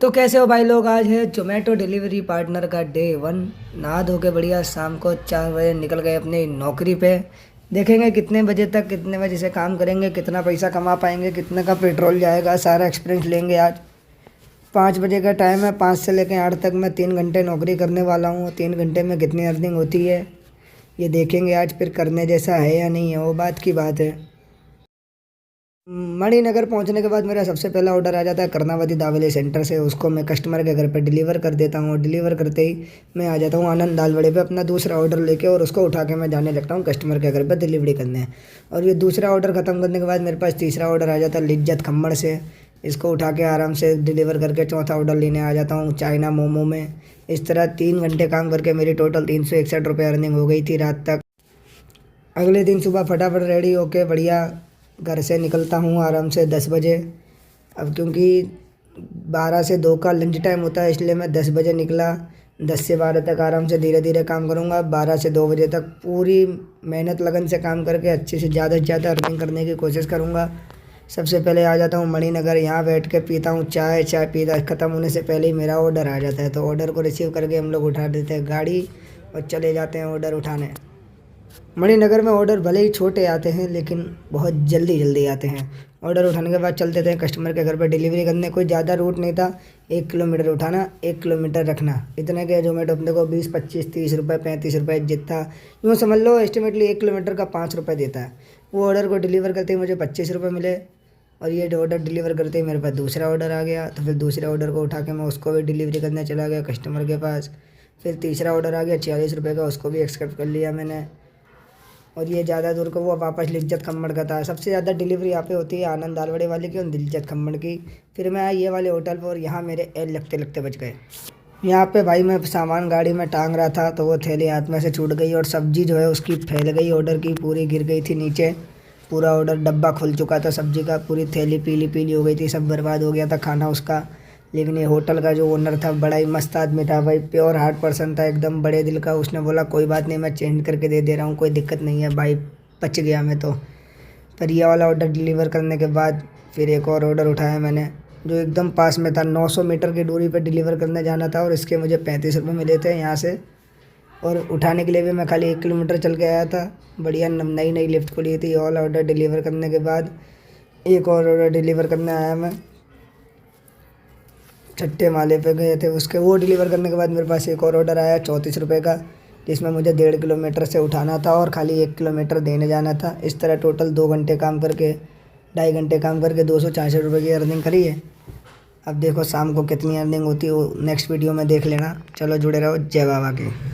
तो कैसे हो भाई लोग। आज है जोमेटो डिलीवरी पार्टनर का डे 1। नहा धो के बढ़िया शाम को 4 बजे निकल गए अपनी नौकरी पे। देखेंगे कितने बजे तक कितने बजे से काम करेंगे, कितना पैसा कमा पाएंगे, कितने का पेट्रोल जाएगा, सारा एक्सपीरियंस लेंगे आज। 5 बजे का टाइम है, 5 से लेकर 8 तक मैं 3 घंटे नौकरी करने वाला हूँ। 3 घंटे में कितनी अर्निंग होती है ये देखेंगे आज। फिर करने जैसा है या नहीं है वो बात की बात है। मणिनगर पहुंचने के बाद मेरा सबसे पहला ऑर्डर आ जाता है कर्णावती दावेली सेंटर से। उसको मैं कस्टमर के घर पर डिलीवर कर देता हूँ। डिलीवर करते ही मैं आ जाता हूँ आनंद दाल वड़े पे अपना दूसरा ऑर्डर लेके, और उसको उठा के मैं जाने लगता हूँ कस्टमर के घर पर डिलीवरी करने। और ये दूसरा ऑर्डर ख़त्म करने के बाद मेरे पास तीसरा ऑर्डर आ जाता है लिज्जत खम्मड़ से। इसको उठा के आराम से डिलीवर करके चौथा ऑर्डर लेने आ जाता हूँ चाइना मोमो में। इस तरह 3 घंटे काम करके मेरी टोटल 361 रुपये अर्निंग हो गई थी रात तक। अगले दिन सुबह फटाफट रेडी होके बढ़िया घर से निकलता हूँ आराम से 10 बजे। अब क्योंकि 12 से 2 का लंच टाइम होता है, इसलिए मैं 10 बजे निकला। 10 से 12 तक आराम से धीरे धीरे काम करूँगा। 12 से 2 बजे तक पूरी मेहनत लगन से काम करके अच्छे से ज़्यादा अर्निंग करने की कोशिश करूँगा। सबसे पहले आ जाता हूँ मणिनगर। यहाँ बैठ के पीता हूँ चाय। चाय पीता ख़त्म होने से पहले ही मेरा ऑर्डर आ जाता है, तो ऑर्डर को रिसीव करके हम लोग उठा देते हैं गाड़ी और चले जाते हैं ऑर्डर उठाने। मणिनगर में ऑर्डर भले ही छोटे आते हैं लेकिन बहुत जल्दी जल्दी आते हैं। ऑर्डर उठाने के बाद चलते थे कस्टमर के घर पर डिलीवरी करने। कोई ज़्यादा रूट नहीं था, 1 किलोमीटर उठाना 1 किलोमीटर रखना, इतने के जोमेटो अपने को 20 25 30 रुपये 35 रुपये जितना यूँ समझ लो एस्टिमेटली 1 किलोमीटर का 5 रुपये देता है। वो ऑर्डर को डिलीवर करते ही मुझे 25 रुपये मिले। और ये ऑर्डर डिलीवर करते ही मेरे पास दूसरा ऑर्डर आ गया, तो फिर दूसरे ऑर्डर को उठा के मैं उसको भी डिलीवरी करने चला गया कस्टमर के पास। फिर तीसरा ऑर्डर आ गया 46 रुपये का, उसको भी एक्सेप्ट कर लिया मैंने। और ये ज़्यादा दूर का वो वापस लिज्जत खम्मड़ का था। सबसे ज़्यादा डिलीवरी यहाँ पे होती है आनंद दाल वड़े वाले की और लिज्जत खम्मड़ की। फिर मैं आया ये वाले होटल पर और यहाँ मेरे एल लगते लगते बच गए। यहाँ पे भाई मैं सामान गाड़ी में टांग रहा था तो वो थैली हाथ में से छूट गई और सब्ज़ी जो है उसकी फैल गई, ऑर्डर की पूरी गिर गई थी नीचे। पूरा ऑर्डर डब्बा खुल चुका था सब्ज़ी का, पूरी थैली पीली पीली हो गई थी, सब बर्बाद हो गया था खाना उसका। लेकिन ये होटल का जो ओनर था बड़ा ही मस्त आदमी था भाई, प्योर हार्ट पर्सन था, एकदम बड़े दिल का। उसने बोला कोई बात नहीं, मैं चेंज करके दे रहा हूँ, कोई दिक्कत नहीं है भाई, बच गया मैं तो। पर ये वाला ऑर्डर डिलीवर करने के बाद फिर एक और ऑर्डर उठाया मैंने जो एकदम पास में था। 900 मीटर की दूरी पर डिलीवर करने जाना था और इसके मुझे 35 रुपये मिले थे यहाँ से। और उठाने के लिए भी मैं खाली 1 किलोमीटर चल के आया था। बढ़िया नई नई लिफ्ट खुली थी। ऑल ऑर्डर डिलीवर करने के बाद एक और ऑर्डर डिलीवर करने आया मैं, छठे माले पे गए थे उसके। वो डिलीवर करने के बाद मेरे पास एक और ऑर्डर आया 34 रुपये का, जिसमें मुझे 1.5 किलोमीटर से उठाना था और खाली 1 किलोमीटर देने जाना था। इस तरह टोटल 2 घंटे काम करके 2.5 घंटे काम करके 266 रुपये की अर्निंग करी है। अब देखो शाम को कितनी अर्निंग होती है वो नेक्स्ट वीडियो में देख लेना। चलो जुड़े रहो। जय बाबा की।